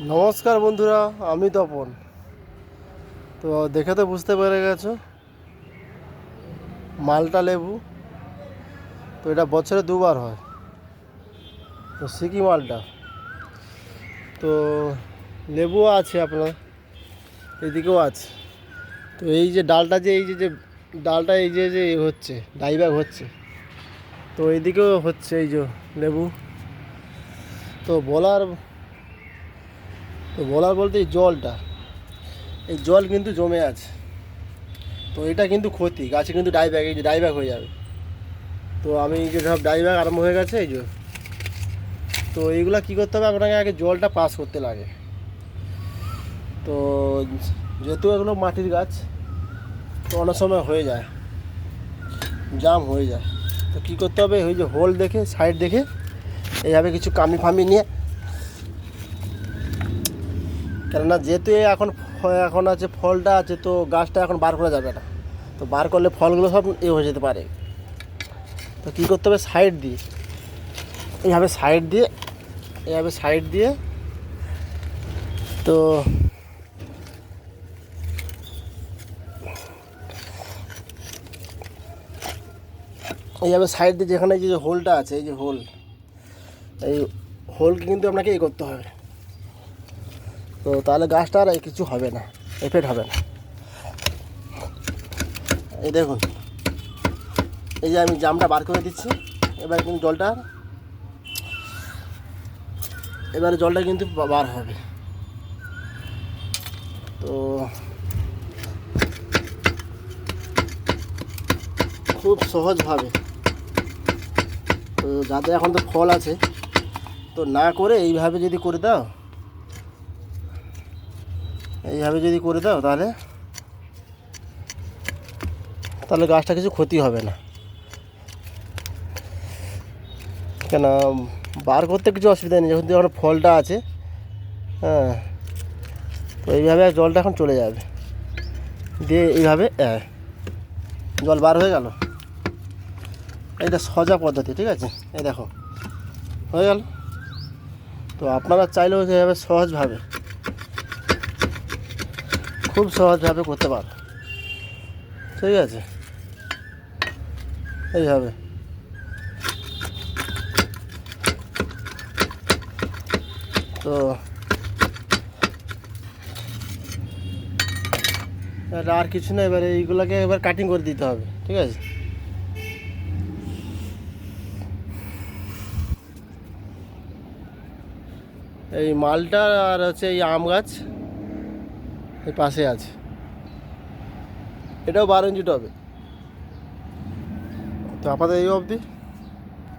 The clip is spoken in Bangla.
নমস্কার বন্ধুরা, আমি তপন। তো দেখে তো বুঝতে পেরে গেছো, মালটা লেবু। তো এটা বছরে দুবার হয়। তো সিকি মালটা। তো লেবুও আছে আপনার, এদিকেও আছে। তো এই যে ডালটা, যে এই যে যে ডালটা, এই যে যে হচ্ছে ডাইব্যাক হচ্ছে, তো এইদিকেও হচ্ছে এই যে লেবু। তো বলার বলতে এই জলটা, এই জল কিন্তু জমে আছে। তো এটা কিন্তু ক্ষতি, গাছে কিন্তু ডাইব্যাক, এই যে ডাইব্যাক হয়ে যাবে। তো আমি এই যে সব ডাইব্যাক আরম্ভ হয়ে গেছে এই যে। তো এইগুলা কী করতে হবে, আপনাকে আগে জলটা পাস করতে লাগে। তো যেহেতু এগুলো মাটির গাছ, তো অনেক সময় হয়ে যায়, জাম হয়ে যায়। তো কী করতে হবে, ওই যে হোল দেখে, সাইড দেখে এইভাবে কিছু কামি ফামি নিয়ে, কেননা যেহেতু এখন এখন আছে ফলটা আছে, তো গাছটা এখন বার করা যাবে না। তো বার করলে ফলগুলো সব হয়ে যেতে পারে। তো কী করতে হবে, সাইড দিয়ে এইভাবে সাইড দিয়ে তো এইভাবে সাইড দিয়ে, যেখানে যে হোলটা আছে, এই যে হোল, এই হোলকে কিন্তু আপনাকে করতে হবে। তো তাহলে গাছটা আর কিছু হবে না, এফেক্ট হবে না। এই দেখুন, এই যে আমি জামটা বার করে দিচ্ছি। এবার কিন্তু জলটা কিন্তু বার হবে। তো খুব সহজভাবে, তো যাদের এখন তো ফল আছে, তো না করে এইভাবে যদি করে দাও, তাহলে গাছটা কিছু ক্ষতি হবে না। কেন, বার করতে কিছু অসুবিধা নেই, যখন ফলটা আছে। হ্যাঁ, তো এইভাবে জলটা এখন চলে যাবে, দিয়ে এইভাবে জল বার হয়ে গেল। এটা সোজা পদ্ধতি, ঠিক আছে? এই দেখো, হয়ে গেল। তো আপনারা চাইলেও এইভাবে খুব সহজভাবে করতে পারো, ঠিক আছে? এইভাবে তো এটা আর কিছু না, এবারে এইগুলোকে এবার কাটিং করে দিতে হবে, ঠিক আছে? এই মালটা আর হচ্ছে এই আম গাছ এই পাশে আছে, এটাও 12 ইঞ্চি টবে। তো আপাতত এই অবধি।